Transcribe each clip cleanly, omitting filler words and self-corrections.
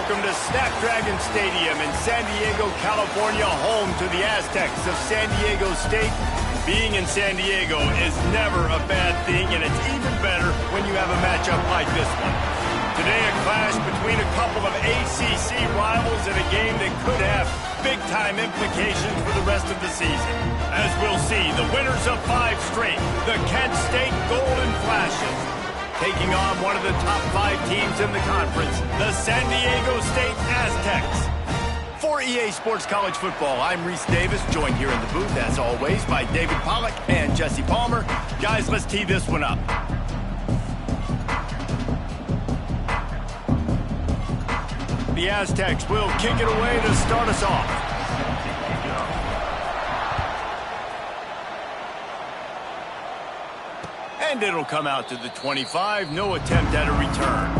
welcome to Snapdragon Stadium in San Diego, California, home to the Aztecs of San Diego State. Being in San Diego is never a bad thing, and it's even better when you have a matchup like this one. Today, a clash between a couple of ACC rivals in a game that could have big-time implications for the rest of the season. As we'll see, the winners of 5 straight, the Kent State Golden Flashes, taking on one of the top 5 teams in the conference, the San Diego State Aztecs. For EA Sports College Football, I'm Reese Davis, joined here in the booth, as always, by David Pollack and Jesse Palmer. Guys, let's tee this one up. The Aztecs will kick it away to start us off. And it'll come out to the 25. No attempt at a return.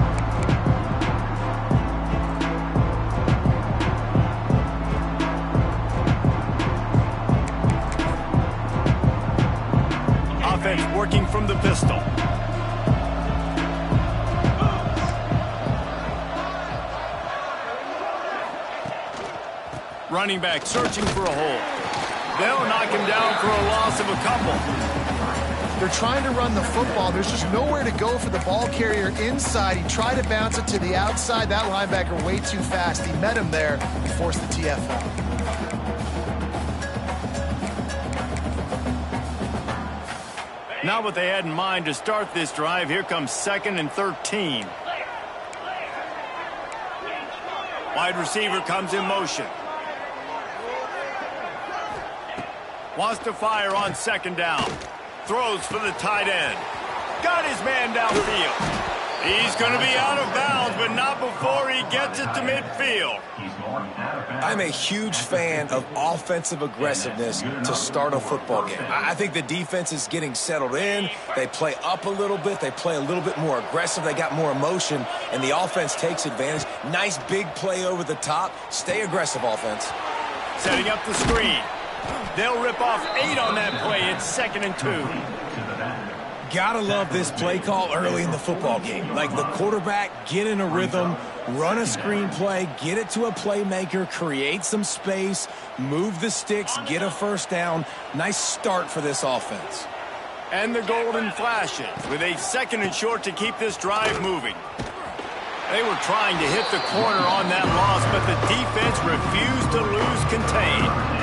Offense working from the pistol. Running back searching for a hole. They'll knock him down for a loss of a couple. They're trying to run the football. There's just nowhere to go for the ball carrier inside. He tried to bounce it to the outside. That linebacker way too fast. He met him there and forced the TFL. Not what they had in mind to start this drive. Here comes 2nd and 13. Wide receiver comes in motion. Wants to fire on 2nd down. Throws for the tight end. Got his man downfield. He's going to be out of bounds, but not before he gets it to midfield. I'm a huge fan of offensive aggressiveness to start a football game. I think the defense is getting settled in. They play up a little bit. They play a little bit more aggressive. They got more emotion, and the offense takes advantage. Nice big play over the top. Stay aggressive, offense. Setting up the screen. They'll rip off 8 on that play. It's 2nd and 2. Gotta love this play call early in the football game. Like the quarterback, get in a rhythm, run a screen play, get it to a playmaker, create some space, move the sticks, get a first down. Nice start for this offense. And the Golden Flashes with a 2nd and short to keep this drive moving. They were trying to hit the corner on that loss, but the defense refused to lose contain.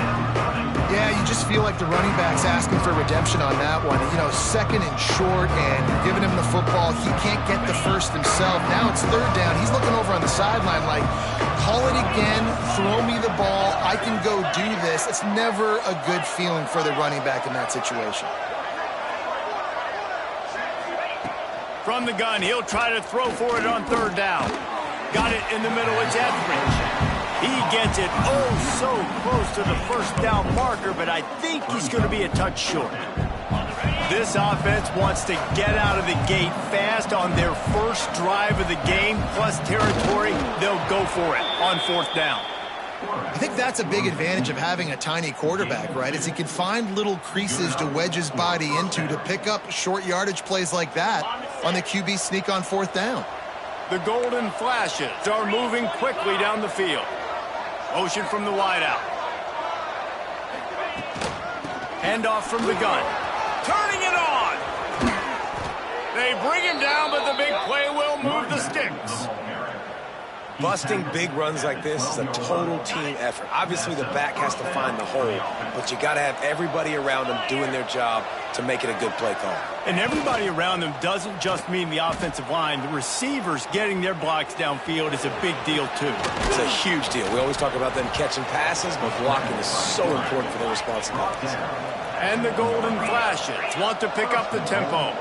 Yeah, you just feel like the running back's asking for redemption on that one. You know, 2nd and short, and you're giving him the football. He can't get the first himself. Now it's 3rd down. He's looking over on the sideline like, call it again, throw me the ball, I can go do this. It's never a good feeling for the running back in that situation. From the gun, he'll try to throw for it on 3rd down. Got it in the middle. It's Etheridge. He gets it so close to the first down marker, but I think he's going to be a touch short. This offense wants to get out of the gate fast on their first drive of the game, plus territory. They'll go for it on 4th down. I think that's a big advantage of having a tiny quarterback, right? Is he can find little creases to wedge his body into to pick up short yardage plays like that on the QB sneak on 4th down. The Golden Flashes are moving quickly down the field. Motion from the wideout. Handoff from the gun. Turning it on. They bring him down, but the big play will move the sticks. Busting big runs like this is a total team effort. Obviously, the back has to find the hole, but you got to have everybody around them doing their job to make it a good play call. And everybody around them doesn't just mean the offensive line. The receivers getting their blocks downfield is a big deal, too. It's a huge deal. We always talk about them catching passes, but blocking is so important for their responsibilities. And the Golden Flashes want to pick up the tempo.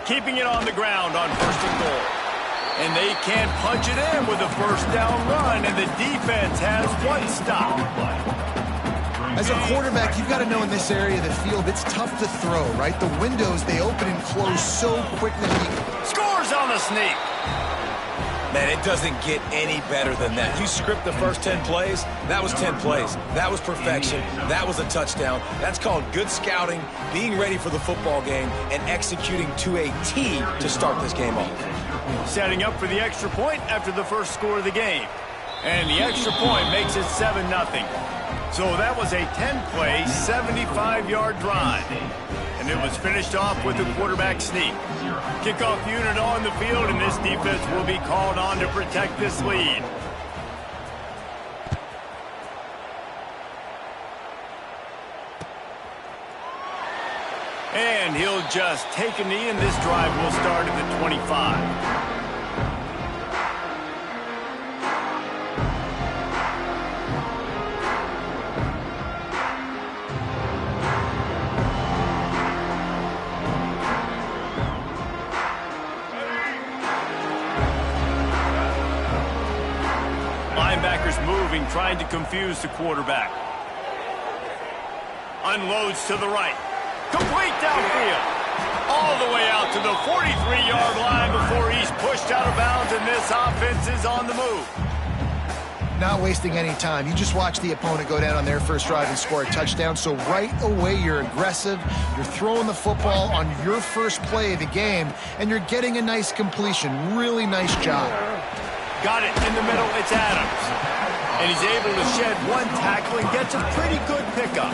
Keeping it on the ground on 1st and goal. And they can't punch it in with a 1st down run, and the defense has 1 stop. As a quarterback, you've got to know in this area of the field, it's tough to throw, right? The windows, they open and close so quickly. Scores on the sneak. Man, it doesn't get any better than that. You script the first 10 plays, that was 10 plays. That was perfection. That was a touchdown. That's called good scouting, being ready for the football game, and executing to a T to start this game off. Setting up for the extra point after the first score of the game. And the extra point makes it 7-0. So that was a 10-play, 75-yard drive. And it was finished off with a quarterback sneak. Kickoff unit on the field, and this defense will be called on to protect this lead. And he'll just take a knee, and this drive will start at the 25. Linebackers moving, trying to confuse the quarterback. Unloads to the right. Complete downfield. All the way out to the 43-yard line before he's pushed out of bounds, and this offense is on the move. Not wasting any time. You just watch the opponent go down on their first drive and score a touchdown. So right away, you're aggressive. You're throwing the football on your first play of the game, and you're getting a nice completion. Really nice job. Got it in the middle. It's Adams. And he's able to shed one tackle and gets a pretty good pickup.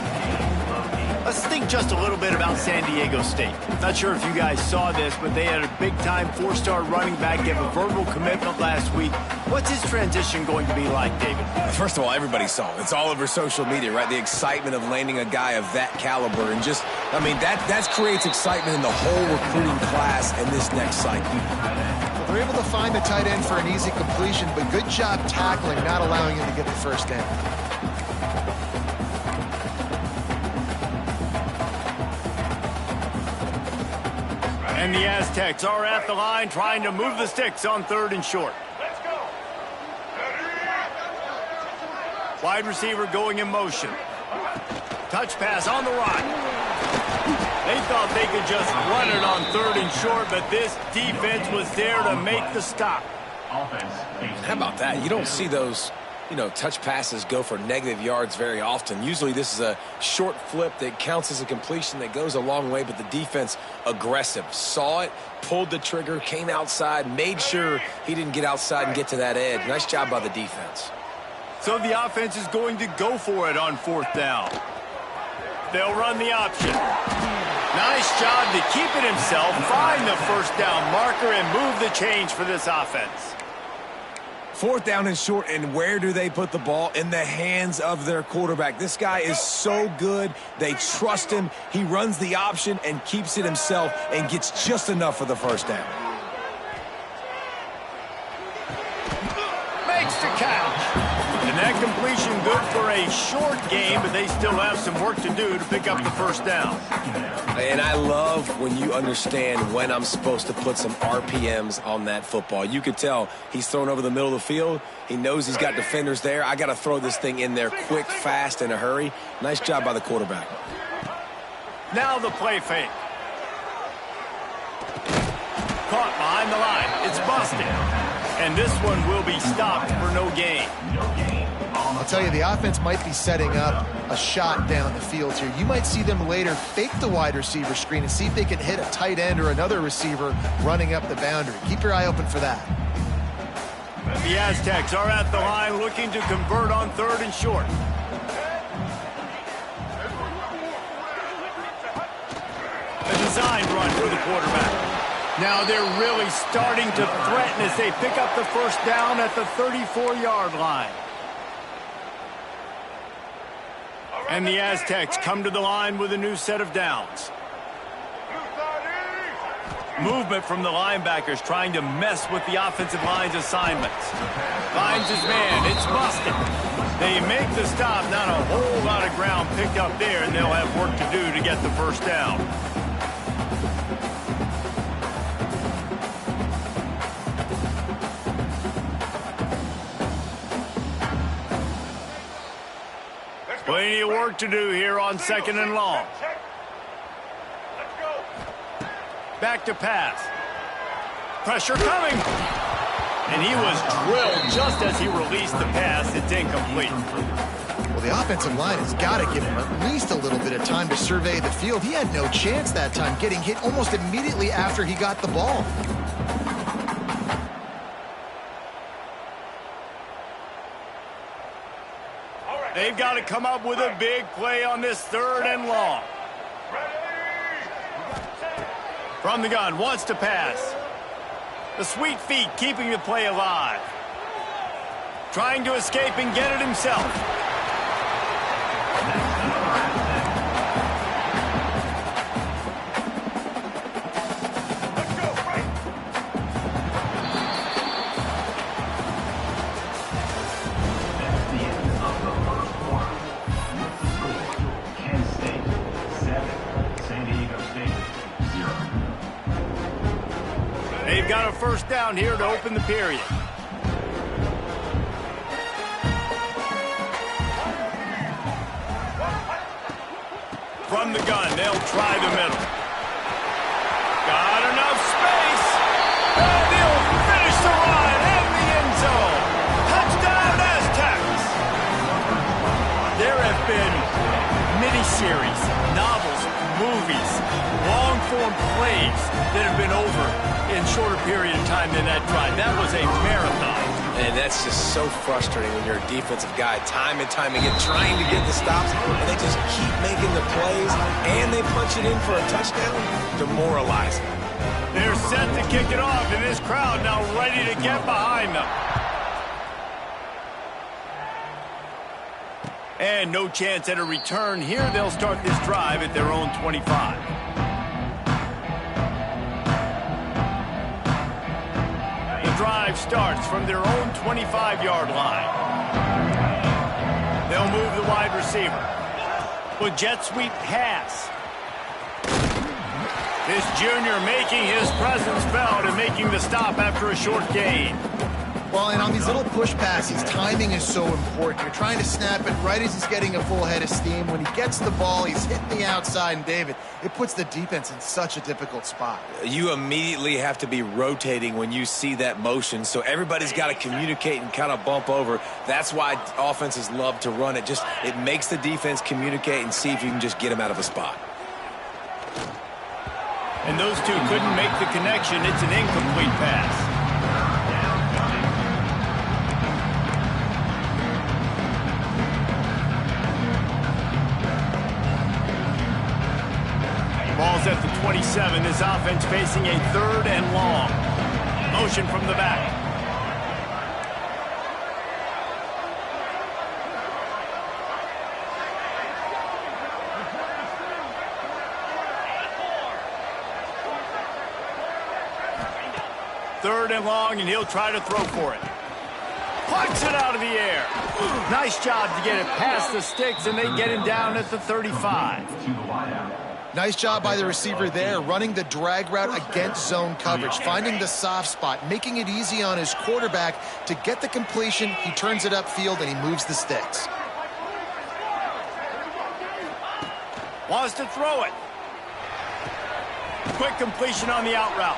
Let's think just a little bit about San Diego State. Not sure if you guys saw this, but they had a big-time 4-star running back give a verbal commitment last week. What's his transition going to be like, David? First of all, everybody saw it. It's all over social media, right? The excitement of landing a guy of that caliber. And just, I mean, that creates excitement in the whole recruiting class in this next cycle. They're able to find the tight end for an easy completion, but good job tackling, not allowing him to get the first down. And the Aztecs are at the line trying to move the sticks on 3rd and short. Let's go. Wide receiver going in motion. Touch pass on the right. They thought they could just run it on 3rd and short, but this defense was there to make the stop. How about that? You don't see those, touch passes go for negative yards very often. Usually this is a short flip that counts as a completion that goes a long way, but the defense aggressive. Saw it, pulled the trigger, came outside, made sure he didn't get outside and get to that edge. Nice job by the defense. So the offense is going to go for it on 4th down. They'll run the option. Nice job to keep it himself, find the first down marker, and move the change for this offense. 4th down and short, and where do they put the ball? In the hands of their quarterback. This guy is so good. They trust him. He runs the option and keeps it himself and gets just enough for the first down. Makes the catch. And that completion good for a short game, but they still have some work to do to pick up the first down. And I love when you understand when I'm supposed to put some RPMs on that football. You could tell he's thrown over the middle of the field. He knows he's got defenders there. I got to throw this thing in there quick, fast, in a hurry. Nice job by the quarterback. Now the play fake. Caught behind the line. It's busted. And this one will be stopped for no gain. I'll tell you, the offense might be setting up a shot down the field here. You might see them later fake the wide receiver screen and see if they can hit a tight end or another receiver running up the boundary. Keep your eye open for that. The Aztecs are at the line looking to convert on 3rd and short. A design run for the quarterback. Now they're really starting to threaten as they pick up the first down at the 34-yard line. And the Aztecs come to the line with a new set of downs. Movement from the linebackers trying to mess with the offensive line's assignments. Finds his man. It's busted. They make the stop. Not a whole lot of ground picked up there, and they'll have work to do to get the first down. Plenty of work to do here on 2nd and long. Back to pass. Pressure coming. And he was drilled just as he released the pass. It's incomplete. Well, the offensive line has got to give him at least a little bit of time to survey the field. He had no chance that time, getting hit almost immediately after he got the ball. They've got to come up with a big play on this 3rd and long. From the gun, wants to pass. The sweet feet keeping the play alive. Trying to escape and get it himself. They've got a first down here to open the period. From the gun, they'll try the middle. Got enough space. And they'll finish the run in the end zone. Touchdown, Aztecs. There have been miniseries, novels, movies, long-form plays that have been over in shorter period of time than that drive. That was a marathon. And that's just so frustrating when you're a defensive guy, time and time again, trying to get the stops, and they just keep making the plays, and they punch it in for a touchdown. Demoralizing. They're set to kick it off, and this crowd now ready to get behind them. And no chance at a return here. They'll start this drive at their own 25. Drive starts from their own 25-yard line. They'll move the wide receiver. With jet sweep pass. This junior making his presence felt and making the stop after a short gain. Well, and on these little push passes, timing is so important. You're trying to snap it right as he's getting a full head of steam. When he gets the ball, he's hitting the outside, and David, it puts the defense in such a difficult spot. You immediately have to be rotating when you see that motion, so everybody's got to communicate and kind of bump over. That's why offenses love to run it. It makes the defense communicate and see if you can just get them out of a spot. And those two couldn't make the connection. It's an incomplete pass. Ball's at the 27. This offense facing a 3rd and long. Motion from the back. Third and long, and he'll try to throw for it. Punts it out of the air. Nice job to get it past the sticks, and they get him down at the 35. Nice job by the receiver there, running the drag route against zone coverage, finding the soft spot, making it easy on his quarterback to get the completion. He turns it upfield, and he moves the sticks. Wants to throw it. Quick completion on the out route.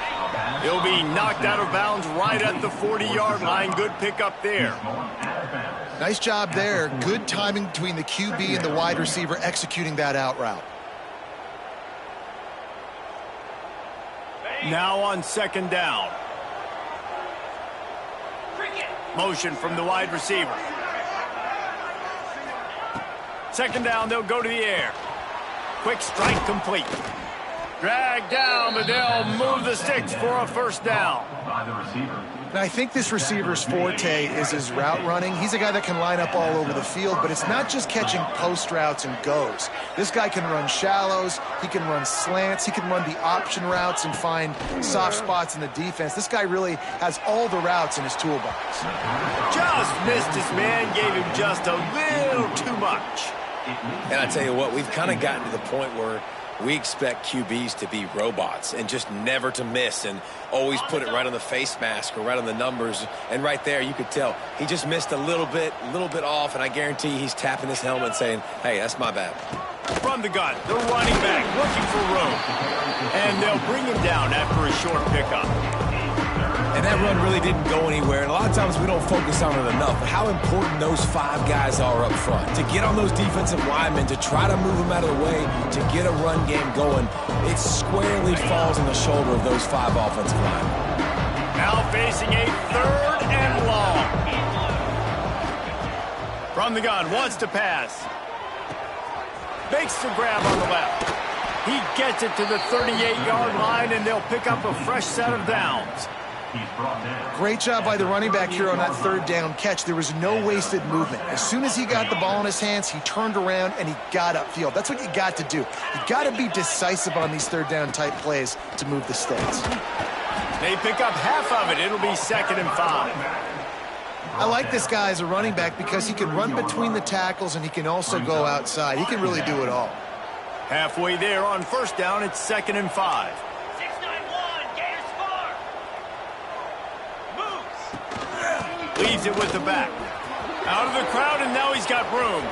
He'll be knocked out of bounds right at the 40-yard line. Good pickup there. Nice job there. Good timing between the QB and the wide receiver executing that out route. Now on 2nd down. Motion from the wide receiver. 2nd down, they'll go to the air. Quick strike complete. Drag down, but they'll move the sticks for a first down. And I think this receiver's forte is his route running. He's a guy that can line up all over the field, but it's not just catching post routes and goes. This guy can run shallows, he can run slants, he can run the option routes and find soft spots in the defense. This guy really has all the routes in his toolbox. Just missed his man, gave him just a little too much. And I tell you what, we've kind of gotten to the point where we expect QBs to be robots and just never to miss and always put it right on the face mask or right on the numbers. And right there, you could tell he just missed a little bit off, and I guarantee he's tapping his helmet saying, hey, that's my bad. From the gun, the running back looking for room. And they'll bring him down after a short pickup. And that run really didn't go anywhere. And a lot of times we don't focus on it enough. But how important those 5 guys are up front. To get on those defensive linemen, to try to move them out of the way, to get a run game going, it squarely falls on the shoulder of those 5 offensive linemen. Now facing a 3rd and long. From the gun, wants to pass. Makes the grab on the left. He gets it to the 38-yard line, and they'll pick up a fresh set of downs. Great job by the running back here on that 3rd down catch. There was no wasted movement. As soon as he got the ball in his hands, he turned around and he got upfield. That's what you got to do. You got to be decisive on these 3rd down type plays to move the stakes. They pick up half of it. It'll be 2nd and 5. I like this guy as a running back because he can run between the tackles and he can also go outside. He can really do it all. Halfway there on 1st down, it's 2nd and 5. Leaves it with the back. Out of the crowd, and now he's got room.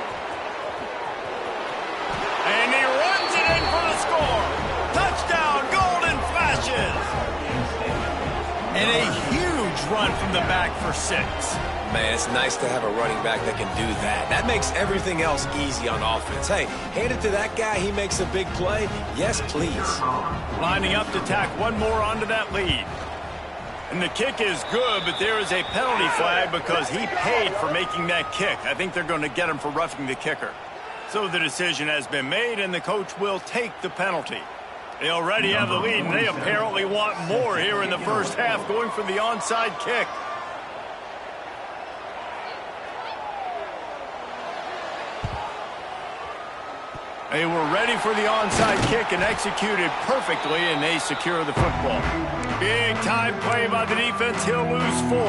And he runs it in for the score. Touchdown, Golden Flashes. And a huge run from the back for 6. Man, it's nice to have a running back that can do that. That makes everything else easy on offense. Hey, hand it to that guy. He makes a big play. Yes, please. Lining up to tack one more onto that lead. And the kick is good, but there is a penalty flag because he paid for making that kick. I think they're going to get him for roughing the kicker. So the decision has been made, and the coach will take the penalty. They already have the lead, and they apparently want more here in the first half, going for the onside kick. They were ready for the onside kick and executed perfectly, and they secure the football. Big time play by the defense. He'll lose 4.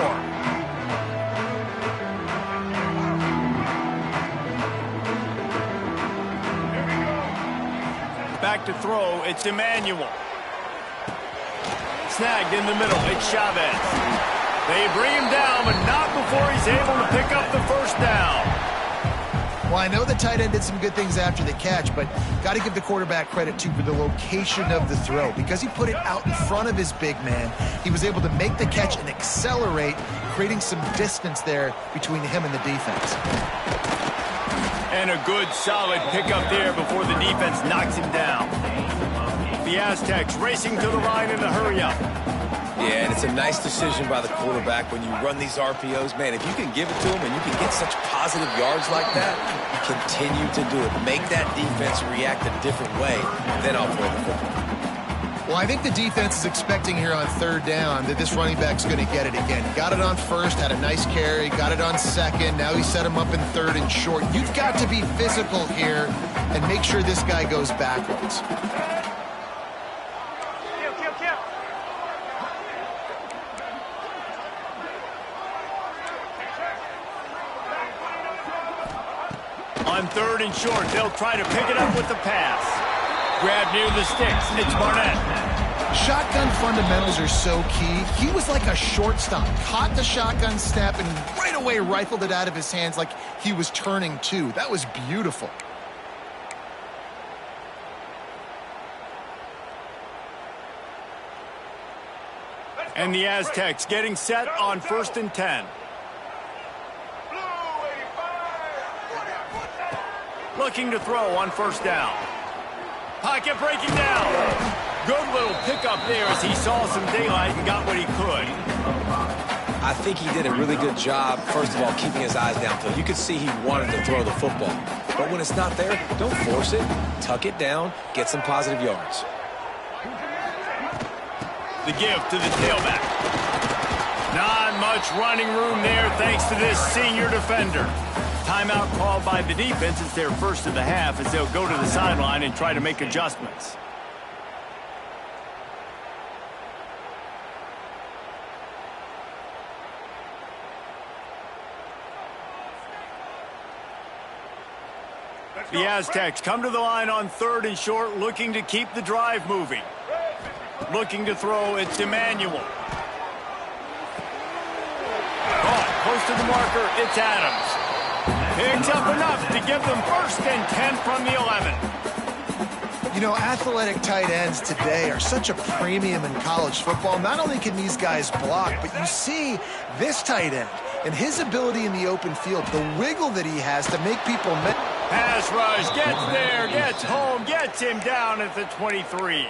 Back to throw. It's Emmanuel. Snagged in the middle. It's Chavez. They bring him down, but not before he's able to pick up the 1st down. Well, I know the tight end did some good things after the catch, but got to give the quarterback credit, too, for the location of the throw. Because he put it out in front of his big man, he was able to make the catch and accelerate, creating some distance there between him and the defense. And a good, solid pickup there before the defense knocks him down. The Aztecs racing to the line in a hurry-up. Yeah, and it's a nice decision by the quarterback when you run these RPOs. Man, if you can give it to him and you can get such positive yards like that, continue to do it. Make that defense react a different way, then I'll play the football. Well, I think the defense is expecting here on 3rd down that this running back's going to get it again. Got it on 1st, had a nice carry, got it on 2nd. Now he set him up in 3rd and short. You've got to be physical here and make sure this guy goes backwards. On 3rd and short, they'll try to pick it up with the pass. Grab near the sticks. It's Barnett. Shotgun fundamentals are so key. He was like a shortstop. Caught the shotgun snap and right away rifled it out of his hands like he was turning too. That was beautiful. And the Aztecs getting set on 1st and 10. Looking to throw on 1st down. Pocket breaking down. Good little pickup there as he saw some daylight and got what he could. I think he did a really good job, first of all, keeping his eyes downfield. You could see he wanted to throw the football. But when it's not there, don't force it. Tuck it down. Get some positive yards. The give to the tailback. Not much running room there thanks to this senior defender. Timeout called by the defense. It's their first of the half as they'll go to the sideline and try to make adjustments. The Aztecs come to the line on 3rd and short, looking to keep the drive moving. Looking to throw, it's Emmanuel. Caught, close to the marker, it's Adams. Picks up enough to give them 1st and 10 from the 11. You know, athletic tight ends today are such a premium in college football. Not only can these guys block, but you see this tight end and his ability in the open field, the wiggle that he has to make people miss. Pass rush, gets there, gets home, gets him down at the 23.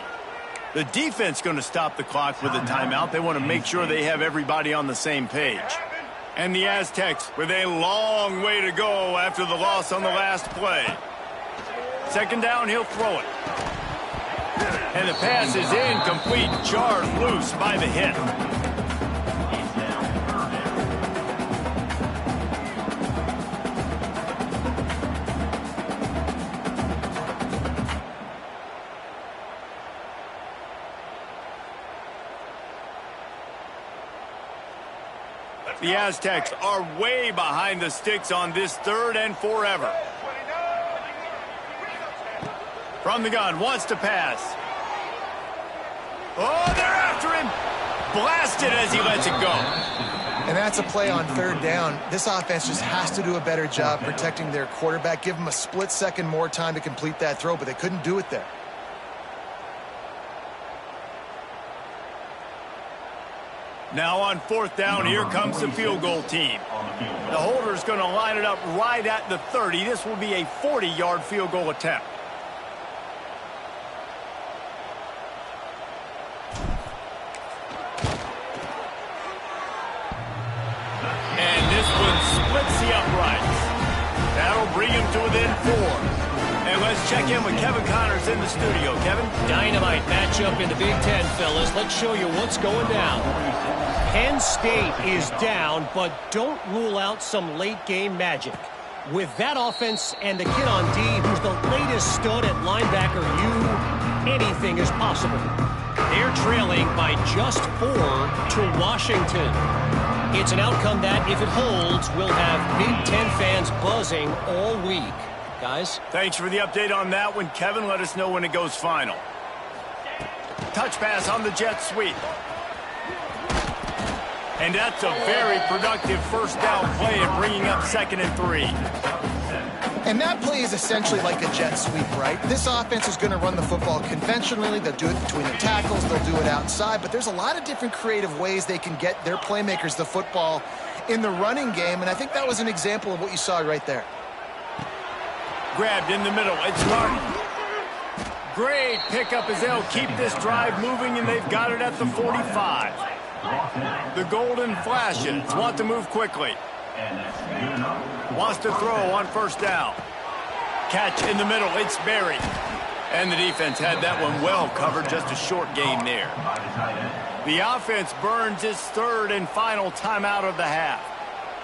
The defense going to stop the clock with a timeout. They want to make sure they have everybody on the same page. And the Aztecs with a long way to go after the loss on the last play. Second down, he'll throw it. And the pass is incomplete, jarred loose by the hit. The Aztecs are way behind the sticks on this 3rd and forever. From the gun, wants to pass. Oh, they're after him. Blasted as he lets it go. And that's a play on 3rd down. This offense just has to do a better job protecting their quarterback. Give them a split second more time to complete that throw, but they couldn't do it there. Now on 4th down, here comes the field goal team. The holder's going to line it up right at the 30. This will be a 40-yard field goal attempt. And this one splits the uprights. That'll bring him to within 4. And let's check in with Kevin Connors in the studio. Kevin? Dynamite matchup in the Big Ten, fellas. Let's show you what's going down. Penn State is down, but don't rule out some late-game magic. With that offense and the kid on D, who's the latest stud at linebacker, anything is possible. They're trailing by just 4 to Washington. It's an outcome that, if it holds, will have Big Ten fans buzzing all week. Guys? Thanks for the update on that one, Kevin. Let us know when it goes final. Touch pass on the jet sweep. And that's a very productive 1st down play and bringing up 2nd and 3. And that play is essentially like a jet sweep, right? This offense is going to run the football conventionally. They'll do it between the tackles. They'll do it outside. But there's a lot of different creative ways they can get their playmakers the football in the running game. And I think that was an example of what you saw right there. Grabbed in the middle. It's Martin. Great pickup as they'll keep this drive moving, and they've got it at the 45. The Golden Flashes want to move quickly. Wants to throw on 1st down. Catch in the middle. It's Berry. And the defense had that one well covered. Just a short gain there. The offense burns its 3rd and final timeout of the half.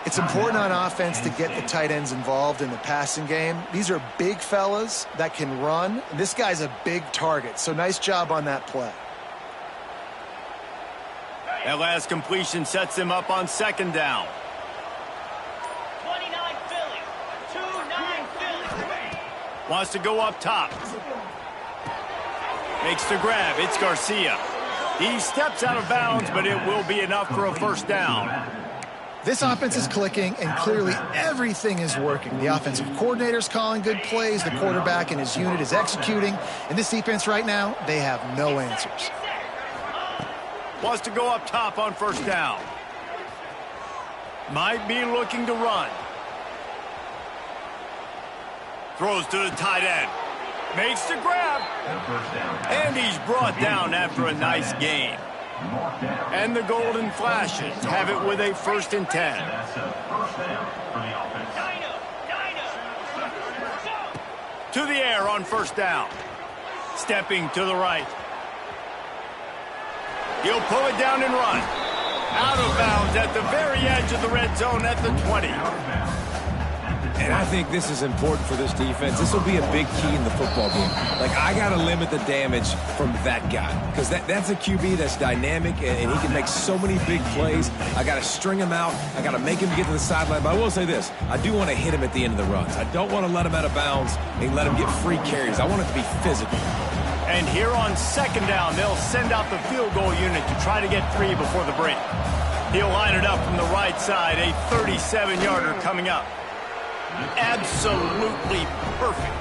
It's important on offense to get the tight ends involved in the passing game. These are big fellas that can run. This guy's a big target, so nice job on that play. That last completion sets them up on 2nd down. 29 Philly. 2-9 Philly. Wants to go up top. Makes the grab. It's Garcia. He steps out of bounds, but it will be enough for a 1st down. This offense is clicking, and clearly everything is working. The offensive coordinator's calling good plays. The quarterback and his unit is executing. And this defense right now, they have no answers. Wants to go up top on 1st down. Might be looking to run. Throws to the tight end. Makes the grab. And he's brought down after a nice gain. And the Golden Flashes have it with a 1st and 10. To the air on 1st down. Stepping to the right. He'll pull it down and run. Out of bounds at the very edge of the red zone at the 20. And I think this is important for this defense. This will be a big key in the football game. Like, I got to limit the damage from that guy because that's a QB that's dynamic, and he can make so many big plays. I got to string him out. I got to make him get to the sideline. But I will say this. I do want to hit him at the end of the runs. I don't want to let him out of bounds and let him get free carries. I want it to be physical. And here on 2nd down, they'll send out the field goal unit to try to get 3 before the break. He'll line it up from the right side, a 37-yarder coming up. Absolutely perfect.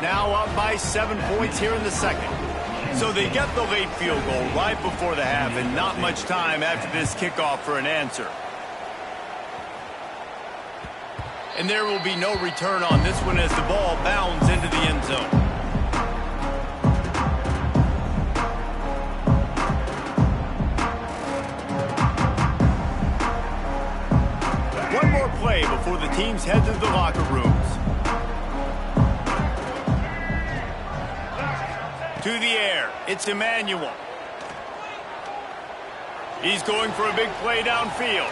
now up by 7 points here in the second. So they get the late field goal right before the half, and not much time after this kickoff for an answer. And there will be no return on this one as the ball bounds into the end zone. One more play before the teams head to the locker rooms. To the air, it's Emmanuel. He's going for a big play downfield.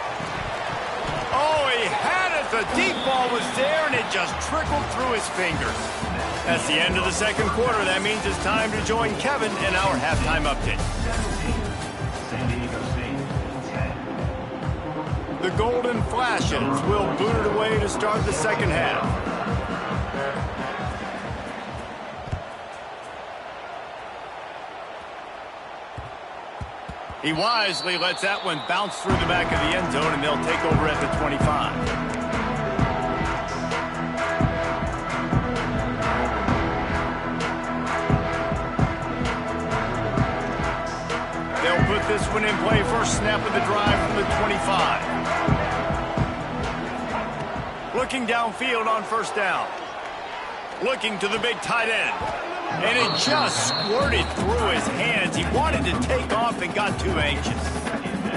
Oh, he had it. The deep ball was there, and it just trickled through his fingers. That's the end of the second quarter. That means it's time to join Kevin in our halftime update. The Golden Flashes will boot it away to start the second half. He wisely lets that one bounce through the back of the end zone, and they'll take over at the 25. They'll put this one in play first snap of the drive from the 25. Looking downfield on first down. Looking to the big tight end. And it just squirted through his hands. He wanted to take off and got too anxious.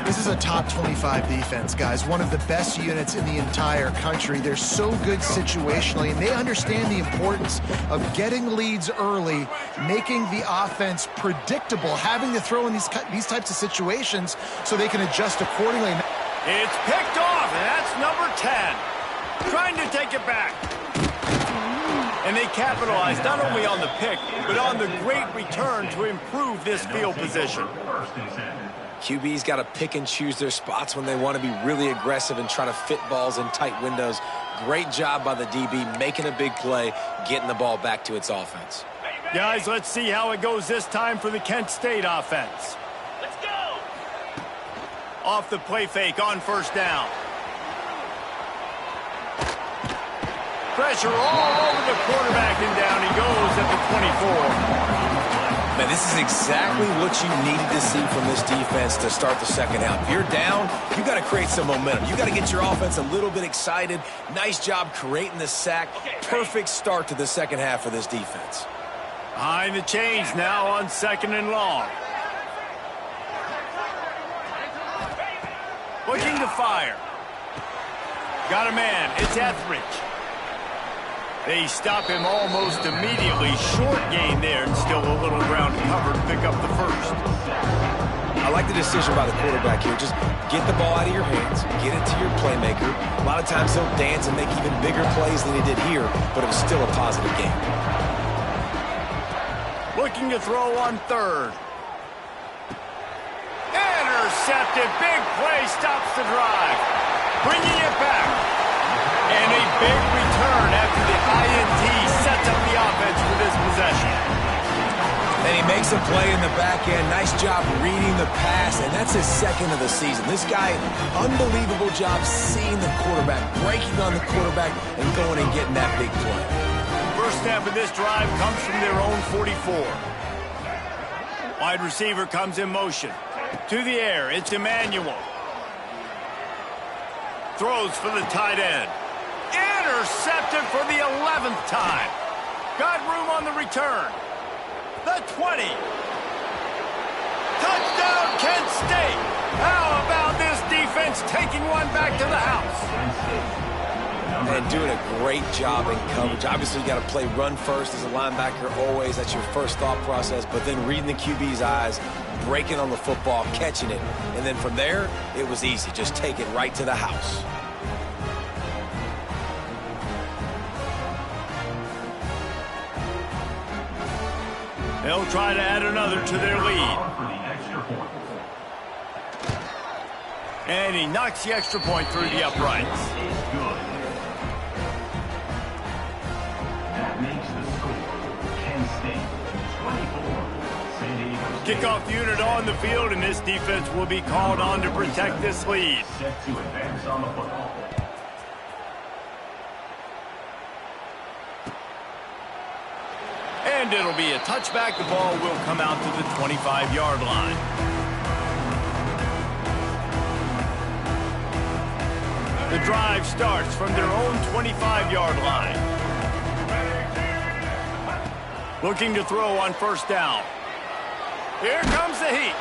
This is a top 25 defense, guys. One of the best units in the entire country. They're so good situationally, and they understand the importance of getting leads early, making the offense predictable, having to throw in these types of situations so they can adjust accordingly. It's picked off, and that's number 10. Trying to take it back. And they capitalized not only on the pick, but on the great return to improve this field position. QB's got to pick and choose their spots when they want to be really aggressive and try to fit balls in tight windows. Great job by the DB making a big play, getting the ball back to its offense. Guys, let's see how it goes this time for the Kent State offense. Let's go! Off the play fake on first down. Pressure all over the quarterback, and down he goes at the 24. Man, this is exactly what you needed to see from this defense to start the second half. If you're down, you got to create some momentum. You got to get your offense a little bit excited. Nice job creating the sack. Perfect start to the second half for this defense. Behind the chains now on second and long. Looking to fire. Got a man. It's Etheridge. They stop him almost immediately. Short gain there, and still a little ground cover to pick up the first. I like the decision by the quarterback here. Just get the ball out of your hands, get it to your playmaker. A lot of times he'll dance and make even bigger plays than he did here, but it was still a positive game. Looking to throw on third. Intercepted. Big play stops the drive. Bringing it back. And a big return after the INT sets up the offense for this possession. And he makes a play in the back end. Nice job reading the pass, and that's his second of the season. This guy, unbelievable job seeing the quarterback, breaking on the quarterback, and going and getting that big play. First snap of this drive comes from their own 44. Wide receiver comes in motion. To the air, it's Emmanuel. Throws for the tight end. Intercepted for the 11th time. Got room on the return. The 20. Touchdown, Kent State. How about this defense taking one back to the house? And doing a great job in coverage. Obviously, you got to play run first as a linebacker always. That's your first thought process. But then reading the QB's eyes, breaking on the football, catching it. And then from there, it was easy. Just take it right to the house. They'll try to add another to their lead. And he knocks the extra point through the uprights. Kickoff unit on the field, and this defense will be called on to protect this lead. Set to advance on the football. And it'll be a touchback. The ball will come out to the 25-yard line. The drive starts from their own 25-yard line. Looking to throw on first down. Here comes the heat.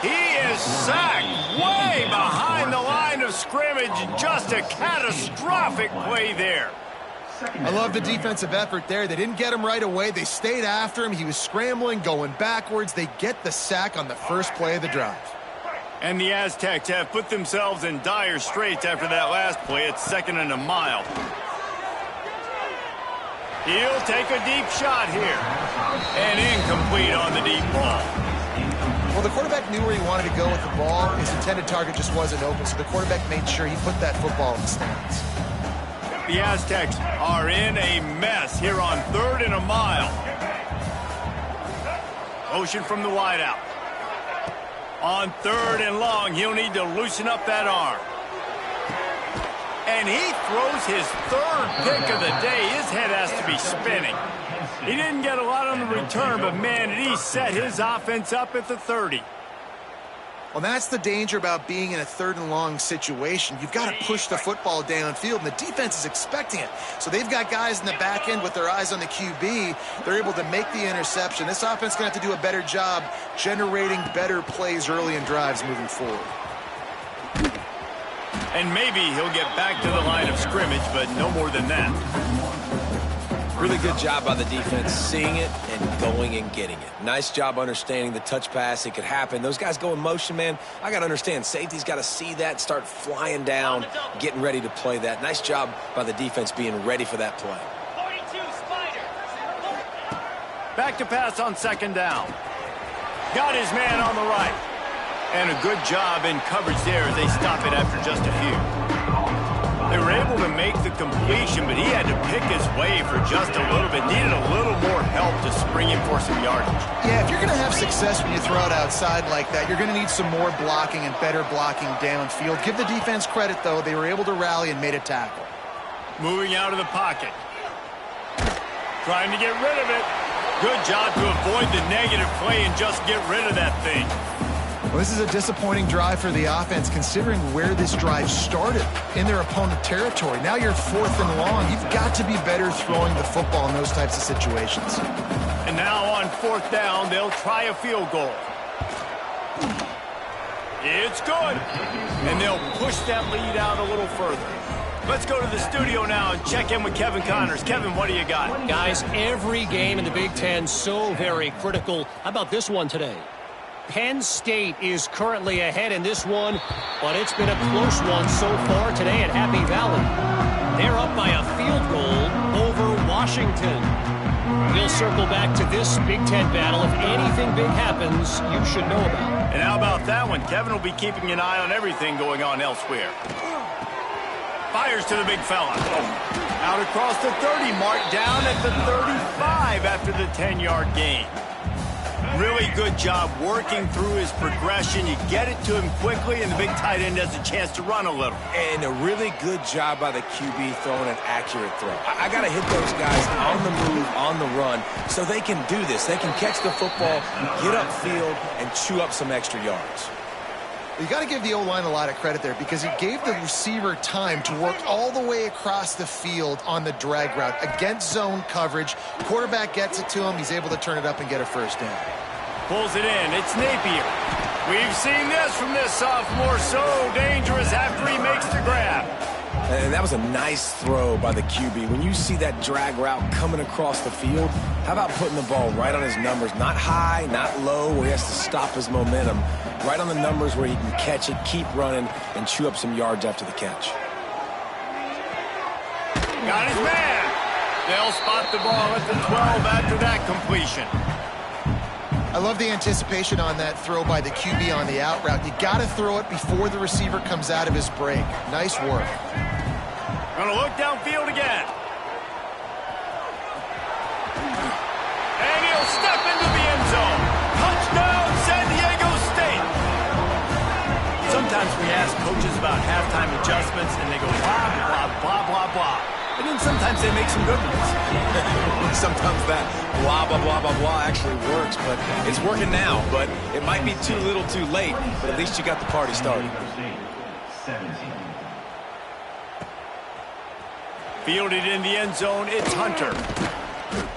He is sacked way behind the line of scrimmage. Just a catastrophic play there. I love the defensive effort there. They didn't get him right away. They stayed after him. He was scrambling, going backwards. They get the sack on the first play of the drive. And the Aztecs have put themselves in dire straits after that last play. It's 2nd and a mile. He'll take a deep shot here. And incomplete on the deep ball. Well, the quarterback knew where he wanted to go with the ball. His intended target just wasn't open, so the quarterback made sure he put that football in the stands. The Aztecs are in a mess here on 3rd and a mile. Motion from the wideout. On 3rd and long, he'll need to loosen up that arm. And he throws his 3rd pick of the day. His head has to be spinning. He didn't get a lot on the return, but man, did he set his offense up at the 30. Well, that's the danger about being in a 3rd and long situation. You've got to push the football downfield, and the defense is expecting it. So they've got guys in the back end with their eyes on the QB. They're able to make the interception. This offense is going to have to do a better job generating better plays early in drives moving forward. And maybe he'll get back to the line of scrimmage, but no more than that. Really good job by the defense, seeing it and going and getting it. Nice job understanding the touch pass. It could happen. Those guys go in motion, man. I got to understand. Safety's got to see that, start flying down, getting ready to play that. Nice job by the defense being ready for that play. 42 Spider. Back to pass on 2nd down. Got his man on the right. And a good job in coverage there as they stop it after just a few. They were able to make the completion, but he had to pick his way for just a little bit. Needed a little more help to spring him for some yardage. Yeah, if you're going to have success when you throw it outside like that, you're going to need some more blocking and better blocking downfield. Give the defense credit, though. They were able to rally and made a tackle. Moving out of the pocket. Trying to get rid of it. Good job to avoid the negative play and just get rid of that thing. Well, this is a disappointing drive for the offense, considering where this drive started in their opponent territory. Now you're 4th and long. You've got to be better throwing the football in those types of situations. And now on 4th down, they'll try a field goal. It's good. And they'll push that lead out a little further. Let's go to the studio now and check in with Kevin Connors. Kevin, what do you got? Guys, every game in the Big Ten so very critical. How about this one today? Penn State is currently ahead in this one, but it's been a close one so far today at Happy Valley. They're up by a field goal over Washington. We'll circle back to this Big Ten battle. If anything big happens, you should know about. And how about that one? Kevin will be keeping an eye on everything going on elsewhere. Fires to the big fella. Out across the 30 mark, down at the 35 after the 10-yard gain. Really good job working through his progression. You get it to him quickly, and the big tight end has a chance to run a little. And a really good job by the QB throwing an accurate throw. I got to hit those guys on the move, on the run, so they can do this. They can catch the football, get upfield, and chew up some extra yards. You got to give the O-line a lot of credit there because he gave the receiver time to work all the way across the field on the drag route against zone coverage. Quarterback gets it to him. He's able to turn it up and get a first down. Pulls it in. It's Napier. We've seen this from this sophomore. So dangerous after he makes the grab. And that was a nice throw by the QB. When you see that drag route coming across the field, how about putting the ball right on his numbers? Not high, not low, where he has to stop his momentum. Right on the numbers where he can catch it, keep running, and chew up some yards after the catch. Got his man. They'll spot the ball at the 12 after that completion. I love the anticipation on that throw by the QB on the out route. You got to throw it before the receiver comes out of his break. Nice work. Gonna look downfield again. And he'll step into the end zone. Touchdown, San Diego State. Sometimes we ask coaches about halftime adjustments, and they go blah, blah, blah, blah, blah. And then sometimes they make some good ones. Sometimes that blah, blah, blah, blah, blah actually works, but it's working now. But it might be too little too late, but at least you got the party started. Fielded in the end zone, it's Hunter.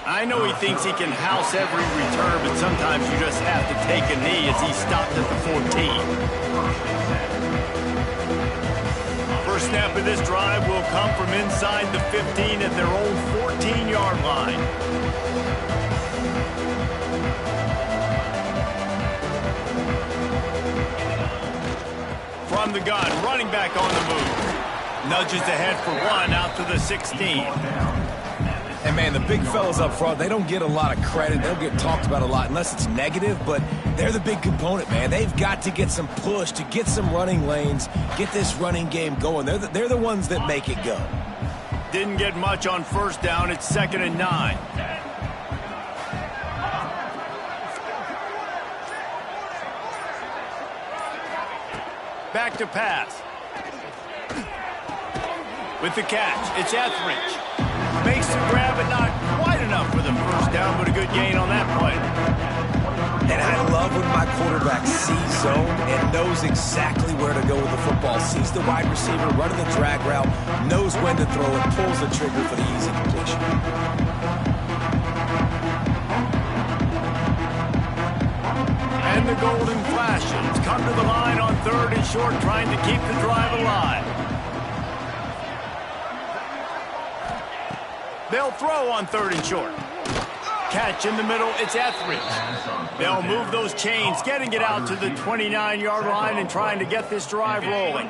I know he thinks he can house every return, but sometimes you just have to take a knee as he stopped at the 14. First snap of this drive will come from inside the 15 at their own 14-yard line. From the gun, running back on the move. Nudges ahead for one out to the 16. And, man, the big fellas up front, they don't get a lot of credit. They don't get talked about a lot unless it's negative, but they're the big component, man. They've got to get some push, to get some running lanes, get this running game going. They're the ones that make it go. Didn't get much on first down. It's 2nd and 9. Back to pass. With the catch, it's Etheridge. Makes the grab, but not quite enough for the first down, but a good gain on that play. And I love when my quarterback sees zone and knows exactly where to go with the football. Sees the wide receiver running the drag route, knows when to throw it, pulls the trigger for the easy completion. And the golden flashes come to the line on 3rd and short, trying to keep the drive alive. They'll throw on 3rd and short. Catch in the middle, it's Etheridge. They'll move those chains, getting it out to the 29-yard line and trying to get this drive rolling.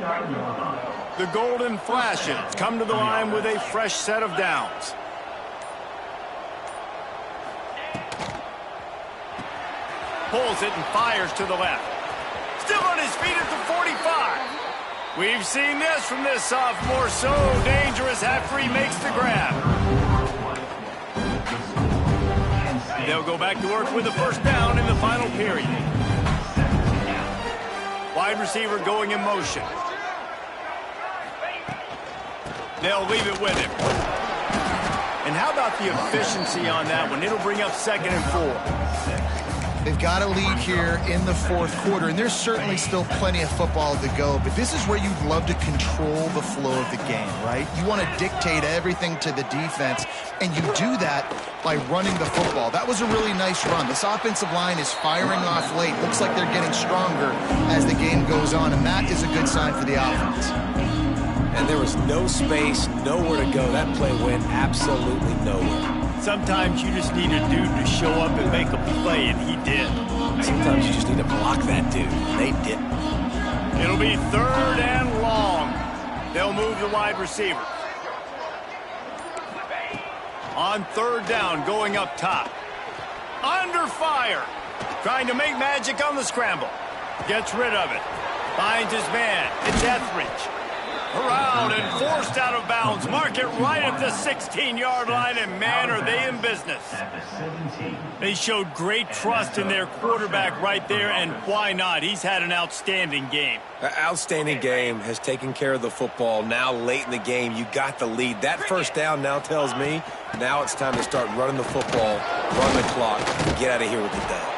The golden flashes come to the line with a fresh set of downs. Pulls it and fires to the left. Still on his feet at the 45. We've seen this from this sophomore, so dangerous after he makes the grab. They'll go back to work with a first down in the final period. Wide receiver going in motion. They'll leave it with him. And how about the efficiency on that one? It'll bring up 2nd and 4. They've got a lead here in the 4th quarter, and there's certainly still plenty of football to go, but this is where you'd love to control the flow of the game, right? You want to dictate everything to the defense, and you do that by running the football. That was a really nice run. This offensive line is firing off late. Looks like they're getting stronger as the game goes on, and that is a good sign for the offense. And there was no space, nowhere to go. That play went absolutely nowhere. Sometimes you just need a dude to show up and make a play, and he did. Sometimes you just need to block that dude. They didn't. It'll be 3rd and long. They'll move the wide receiver. On 3rd down, going up top. Under fire. Trying to make magic on the scramble. Gets rid of it. Finds his man. It's Etheridge. Around and forced out of bounds. Mark it right at the 16-yard line, and man, are they in business. They showed great trust in their quarterback right there, and why not? He's had an outstanding game. Outstanding game, has taken care of the football. Now late in the game, you got the lead. That first down now tells me now it's time to start running the football, run the clock, and get out of here with the dub.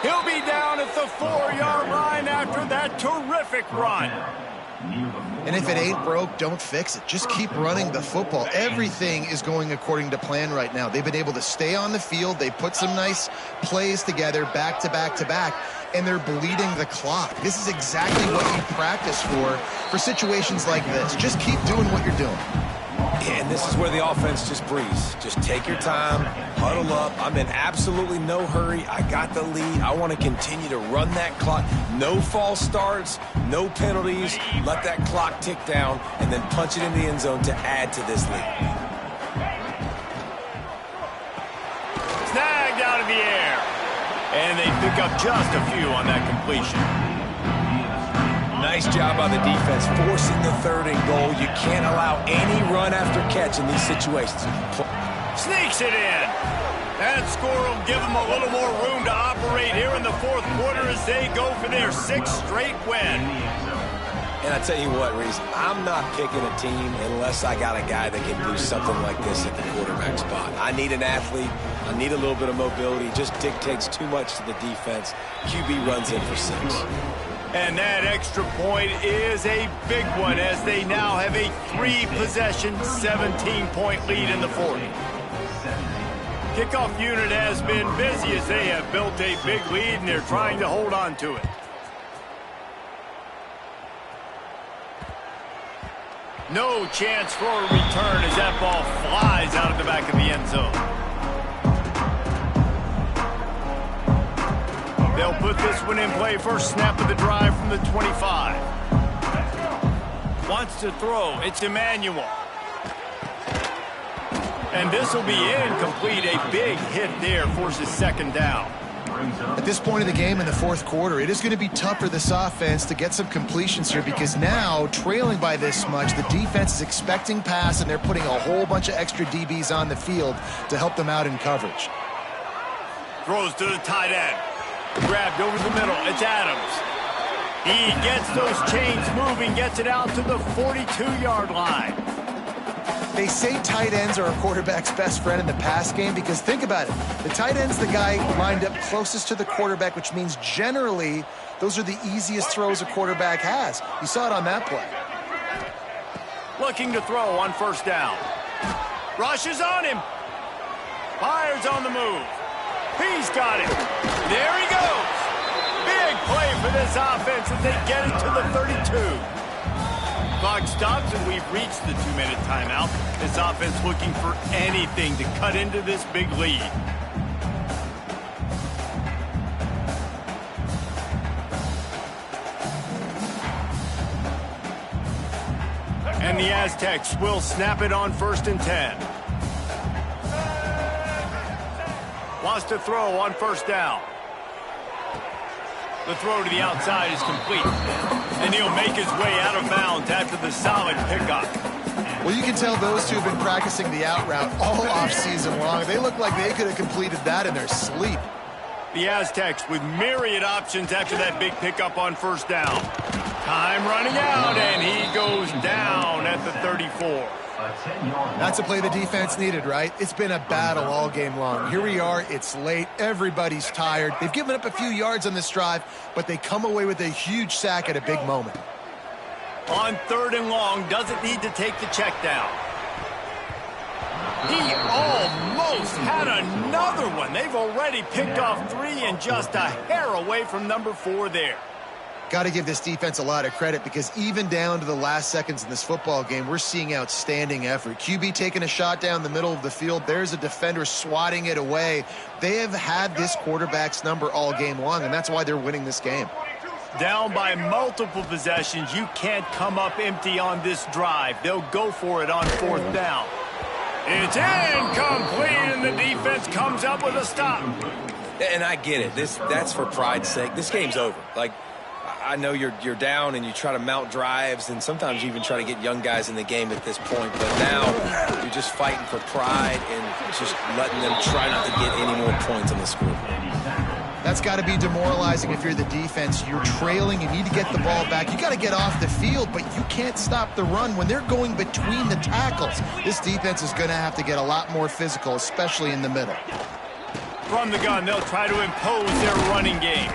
He'll be down at the 4-yard line after that terrific run. And if it ain't broke, don't fix it. Just keep running the football. Everything is going according to plan right now. They've been able to stay on the field. They put some nice plays together back to back to back, and they're bleeding the clock. This is exactly what you practice for situations like this. Just keep doing what you're doing. And this is where the offense just breathes. Just take your time, huddle up. I'm in absolutely no hurry. I got the lead. I want to continue to run that clock. No false starts, no penalties. Let that clock tick down, and then punch it in the end zone to add to this lead. Snagged out of the air. And they pick up just a few on that completion. Nice job by the defense, forcing the 3rd and goal. You can't allow any run after catch in these situations. Sneaks it in. That score will give them a little more room to operate here in the 4th quarter as they go for their 6th straight win. And I tell you what, Reese, I'm not picking a team unless I got a guy that can do something like this at the quarterback spot. I need an athlete. I need a little bit of mobility. Just dictates too much to the defense. QB runs in for 6. And that extra point is a big one as they now have a 3-possession, 17-point lead in the fourth. Kickoff unit has been busy as they have built a big lead and they're trying to hold on to it. No chance for a return as that ball flies out of the back of the end zone. They'll put this one in play. First snap of the drive from the 25. Wants to throw. It's Emmanuel. And this will be incomplete. A big hit there forces second down. At this point of the game in the fourth quarter, it is going to be tough for this offense to get some completions here because now, trailing by this much, the defense is expecting pass and they're putting a whole bunch of extra DBs on the field to help them out in coverage. Throws to the tight end. Grabbed over the middle. It's Adams. He gets those chains moving, gets it out to the 42-yard line. They say tight ends are a quarterback's best friend in the pass game because think about it. The tight end's the guy lined up closest to the quarterback, which means generally those are the easiest throws a quarterback has. You saw it on that play. Looking to throw on first down. Rushes on him. Fires on the move. He's got it. There he goes. Big play for this offense as they get it to the 32. Clock stops and we've reached the 2-minute timeout. This offense looking for anything to cut into this big lead. And the Aztecs will snap it on 1st and 10. Wants to throw on first down. The throw to the outside is complete. And he'll make his way out of bounds after the solid pickup. Well, you can tell those two have been practicing the out route all offseason long. They look like they could have completed that in their sleep. The Aztecs with myriad options after that big pickup on first down. Time running out, and he goes down at the 34. That's a play the defense needed, right? It's been a battle all game long. Here we are. It's late. Everybody's tired. They've given up a few yards on this drive, but they come away with a huge sack at a big moment. On 3rd and long, doesn't need to take the check down. He almost had another one. They've already picked off 3 and just a hair away from number 4 there. Got to give this defense a lot of credit because even down to the last seconds in this football game, we're seeing outstanding effort. QB taking a shot down the middle of the field. There's a defender swatting it away. They have had this quarterback's number all game long, and that's why they're winning this game. Down by multiple possessions, you can't come up empty on this drive. They'll go for it on 4th down. It's incomplete, and the defense comes up with a stop. And I get it. That's for pride's sake. This game's over. Like, I know you're down and you try to mount drives, and sometimes you even try to get young guys in the game at this point. But now you're just fighting for pride and just letting them try not to get any more points on the scoreboard. That's got to be demoralizing if you're the defense. You're trailing. You need to get the ball back. You got to get off the field, but you can't stop the run when they're going between the tackles. This defense is going to have to get a lot more physical, especially in the middle. From the gun, they'll try to impose their running game.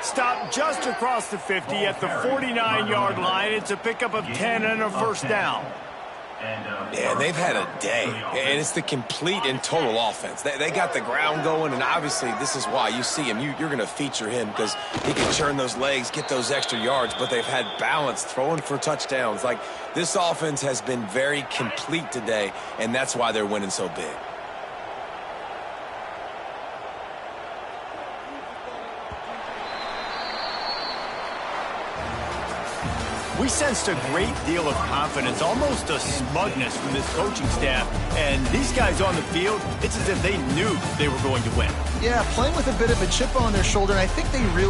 Stop just across the 50 at the 49-yard line. It's a pickup of 10 and a first down. Yeah, they've had a day, and it's the complete and total offense. They got the ground going, and obviously this is why you see him. You're going to feature him because he can churn those legs, get those extra yards, but they've had balance, throwing for touchdowns. Like, this offense has been very complete today, and that's why they're winning so big. We sensed a great deal of confidence, almost a smugness from this coaching staff. And these guys on the field, it's as if they knew they were going to win. Yeah, playing with a bit of a chip on their shoulder, and I think they really